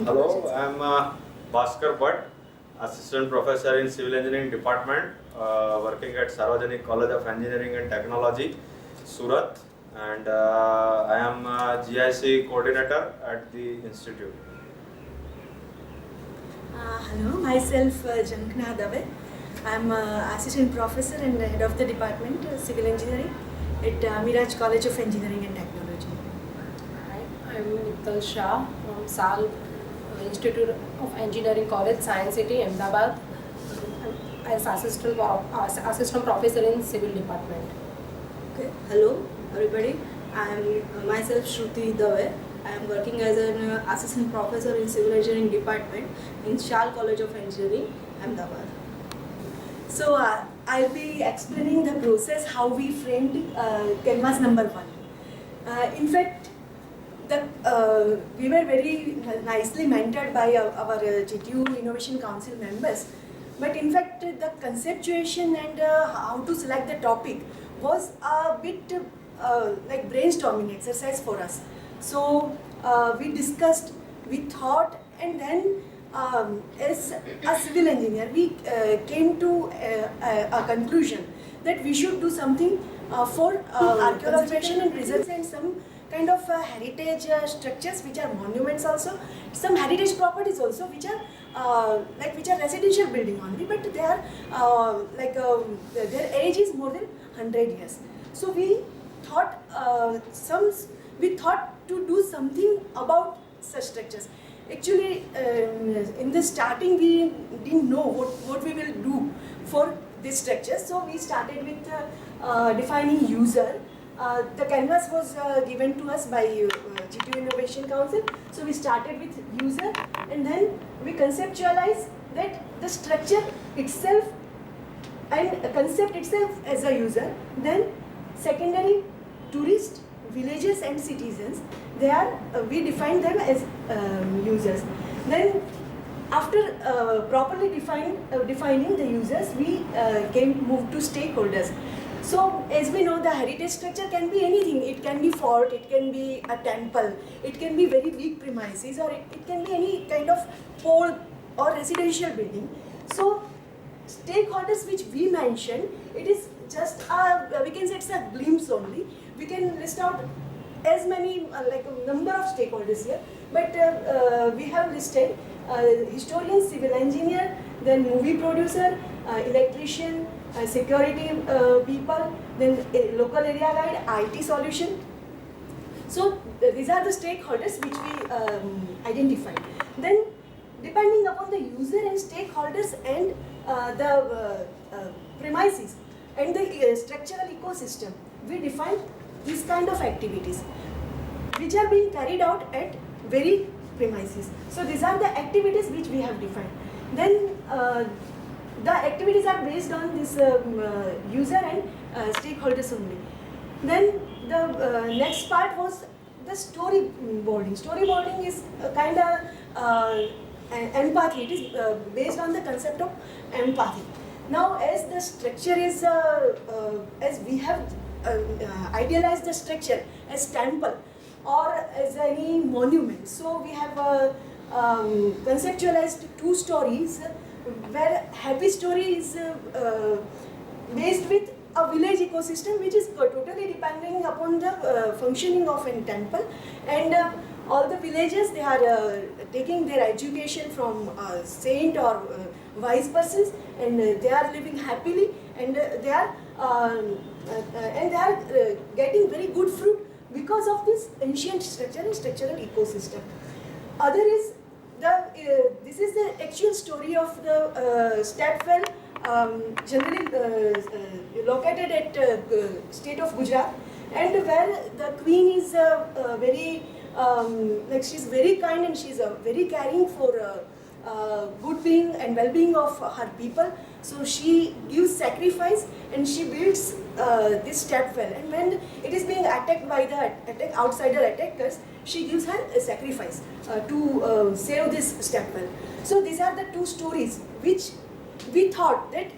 Hello, I am Bhaskar Bhatt, Assistant Professor in Civil Engineering Department, working at Sarvajanik College of Engineering and Technology, Surat, and I am GIC Coordinator at the Institute. Hello, myself Jankna Dave. I am Assistant Professor and Head of the Department Civil Engineering at Miraj College of Engineering and Technology. Hi, I am Mittal Shah from SAL Institute of Engineering College, Science City, Ahmedabad, as Assistant Professor in Civil Department. Okay. Hello everybody, I am myself Shruti Dave. I am working as an Assistant Professor in Civil Engineering Department in Shal College of Engineering, Ahmedabad. So I'll be explaining the process how we framed canvas number 1. In fact, we were very nicely mentored by our GTU Innovation Council members. But in fact, the conceptuation and how to select the topic was a bit like brainstorming exercise for us. So we discussed, we thought, and then as a civil engineer, we came to a conclusion that we should do something for archaeological and preservation and some kind of heritage structures which are monuments also, some heritage properties also which are which are residential building only, but they are their age is more than 100 years. So we thought to do something about such structures. Actually, in the starting we didn't know what we will do for this structure. So we started with defining user. The canvas was given to us by GTU Innovation Council. So we started with user, and then we conceptualized that the structure itself and concept itself as a user. Then secondary, tourist, villages and citizens, they are we define them as users. Then after properly defining the users, we moved to stakeholders. So as we know, the heritage structure can be anything. It can be fort, it can be a temple, it can be very weak premises, or it can be any kind of pole or residential building. So stakeholders which we mentioned, it is just we can say it's a glimpse only. We can list out as many like a number of stakeholders here, but we have listed historian, civil engineer, then movie producer, electrician, security people, then local area guide, IT solution. So these are the stakeholders which we identified. Then depending upon the user and stakeholders and the premises and the structural ecosystem, we define these kind of activities which are being carried out at very premises. So these are the activities which we have defined. Then the activities are based on this user and stakeholders only. Then the next part was the storyboarding. Storyboarding is a kind of empathy. It is based on the concept of empathy. Now, as the structure is, as we have idealized the structure as temple or as any monument, so we have conceptualized two stories, where happy story is based with a village ecosystem which is totally depending upon the functioning of a temple, and all the villagers, they are taking their education from saint or wise persons, and they are living happily, and they are getting very good fruit because of this ancient structure and structural ecosystem. Other is this is the actual story of the step well, generally located at state of Gujarat, and where the queen is very like she's very kind, and she's very caring for good being and well-being of her people. So she gives sacrifice and she builds this step well, and when it is being attacked by the outsider attackers, she gives her a sacrifice to save this step well. So these are the two stories which we thought that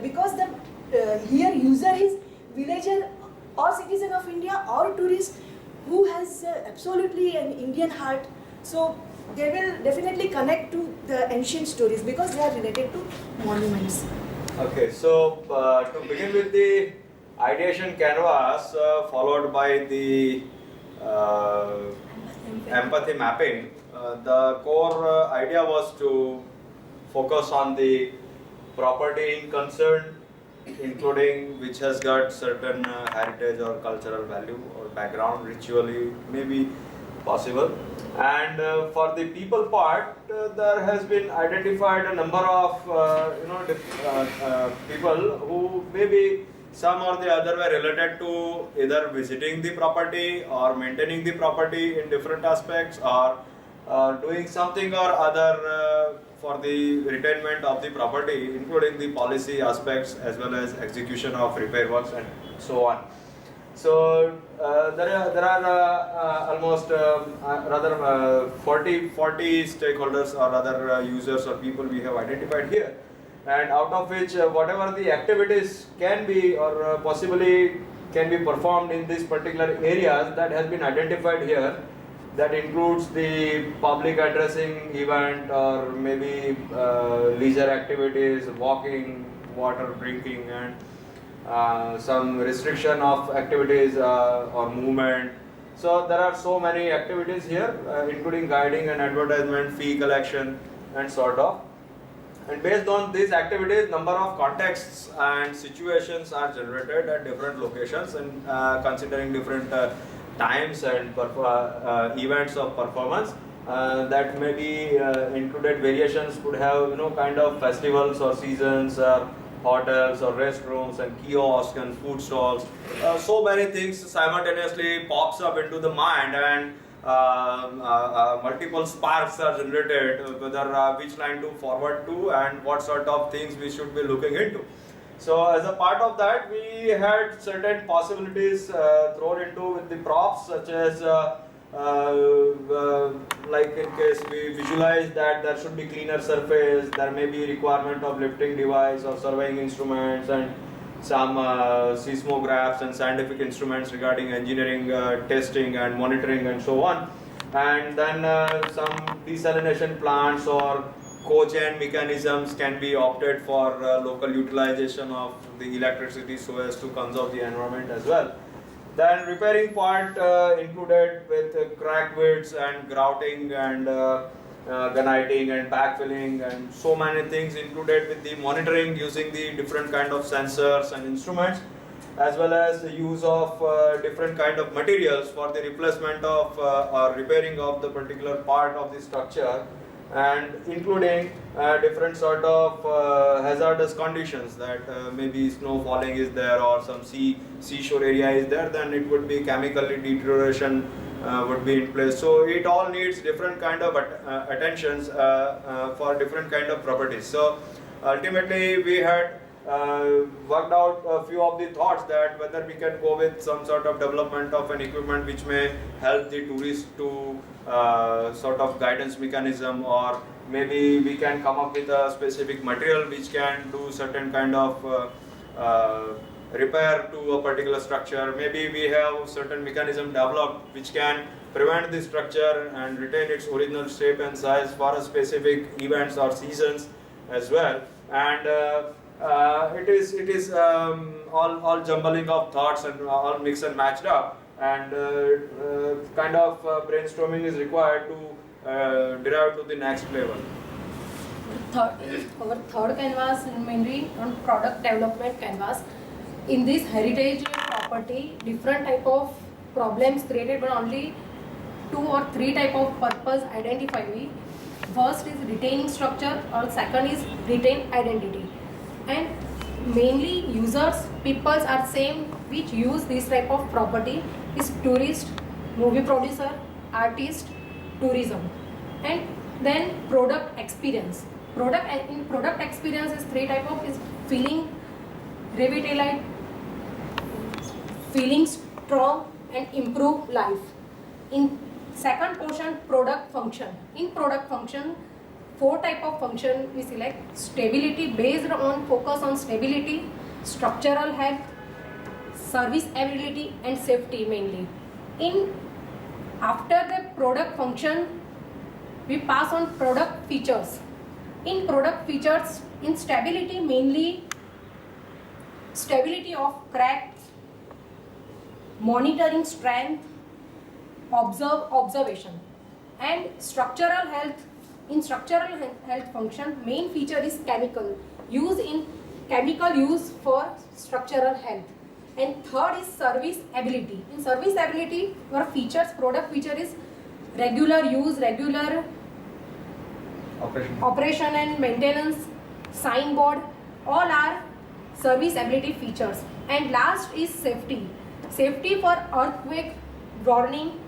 because the here user is villager or citizen of India or tourist who has absolutely an Indian heart. So they will definitely connect to the ancient stories because they are related to monuments. Okay, so to begin with the ideation canvas, followed by the uh, empathy mapping, the core idea was to focus on the property in concern, including which has got certain heritage or cultural value or background, ritually maybe possible. And for the people part, there has been identified a number of people who maybe some or the other were related to either visiting the property or maintaining the property in different aspects, or doing something or other for the retainment of the property, including the policy aspects as well as execution of repair works and so on. So there are almost 40 stakeholders or other users or people we have identified here, and out of which whatever the activities can be or possibly can be performed in these particular areas that has been identified here, that includes the public addressing event or maybe leisure activities, walking, water drinking, and some restriction of activities or movement. So there are so many activities here, including guiding and advertisement, fee collection, and sort of. And based on these activities, number of contexts and situations are generated at different locations, and considering different times and events of performance. That may be included variations could have kind of festivals or seasons, hotels or restrooms and kiosks and food stalls. So many things simultaneously pops up into the mind, and multiple sparks are generated, whether which line to forward to and what sort of things we should be looking into. So as a part of that, we had certain possibilities thrown into with the props, such as like in case we visualize that there should be cleaner surface, there may be requirement of lifting device or surveying instruments and some seismographs and scientific instruments regarding engineering testing and monitoring and so on. And then some desalination plants or co-chain mechanisms can be opted for local utilization of the electricity so as to conserve the environment as well. Then repairing part included with crack widths and grouting and ganiting and backfilling and so many things included with the monitoring using the different kind of sensors and instruments, as well as the use of different kind of materials for the replacement of or repairing of the particular part of the structure, and including different sort of hazardous conditions, that maybe snow falling is there or some seashore area is there, then it would be chemically deterioration would be in place. So it all needs different kind of attentions for different kind of properties. So ultimately we had worked out a few of the thoughts that whether we can go with some sort of development of an equipment which may help the tourist to sort of guidance mechanism, or maybe we can come up with a specific material which can do certain kind of repair to a particular structure. Maybe we have certain mechanism developed which can prevent the structure and retain its original shape and size for a specific events or seasons as well. And it is all jumbling of thoughts and all mixed and matched up, and kind of brainstorming is required to derive to the next level. Our third canvas is mainly on product development canvas. In this heritage property, different type of problems created, but only 2 or 3 type of purpose identify we. First is retaining structure, or second is retain identity. And mainly users, peoples are same which use this type of property is tourist, movie producer, artist, tourism, and then product experience. Product experience is 3 type of is feeling, revitalize, feeling strong and improve life. In second portion, product function. In product function, 4 type of function we select: stability, based on focus on stability, structural health, service ability, and safety mainly. In after the product function, We pass on product features. In product features, in stability, mainly stability of crack, monitoring strength, observation, and structural health. In structural health function, main feature is chemical use for structural health. And third is service ability. In service ability, your features, product feature is regular use, regular operation and maintenance, signboard, all are service ability features. And last is safety. Safety for earthquake warning,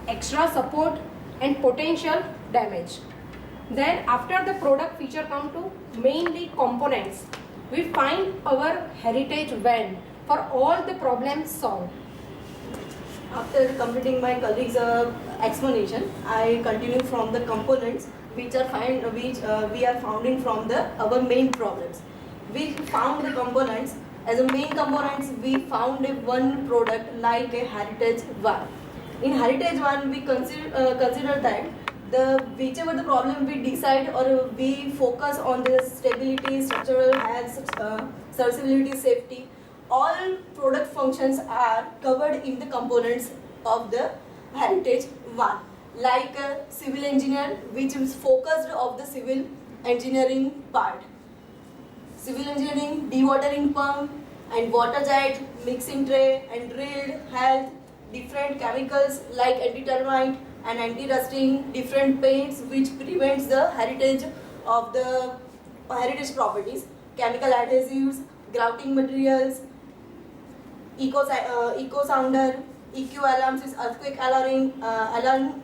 extra support and potential damage. Then after the product feature come to mainly components. We find our heritage van for all the problems solved. After completing my colleague's explanation, I continue from the components which we are founding from our main problems. We found the components as a main components. We found one product like a heritage van. In heritage van, we consider that whichever the problem we decide or we focus on the stability, structural health, serviceability, safety, all product functions are covered in the components of the heritage one. Like a civil engineer, which is focused of the civil engineering part. Civil engineering, dewatering pump and water jet, mixing tray and drilled, health, different chemicals like anti-termite and anti-rusting, different paints which prevents the heritage of the heritage properties, chemical adhesives, grouting materials, eco sounder, EQ alarms is earthquake alarm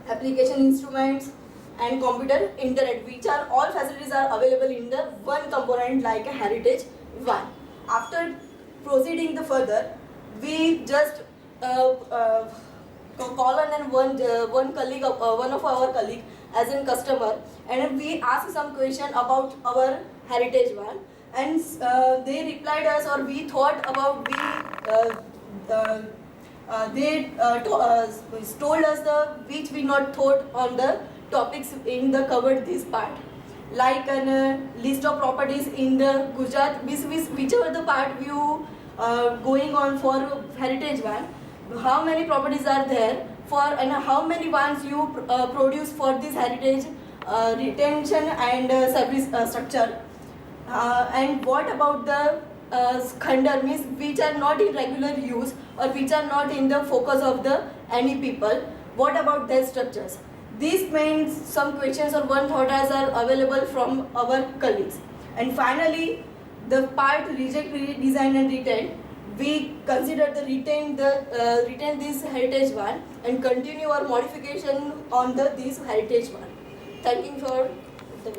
application instruments, and computer internet, which are all facilities are available in the one component like a heritage one. After proceeding the further, we just call on one colleague, one of our colleague as a customer, and we ask some question about our heritage one, and they replied us, or we thought about they told us which we not thought on the topics in the covered this part, like a list of properties in the Gujarat, whichever the part you going on for heritage one, how many properties are there for, and how many ones you produce for this heritage retention and service structure, and what about the khandar, means which are not in regular use or which are not in the focus of the any people, what about their structures. These means some questions or one thoughts are available from our colleagues. And finally, the part reject, redesign and retain, we consider the retain this heritage one and continue our modification on this heritage one. Thank you for the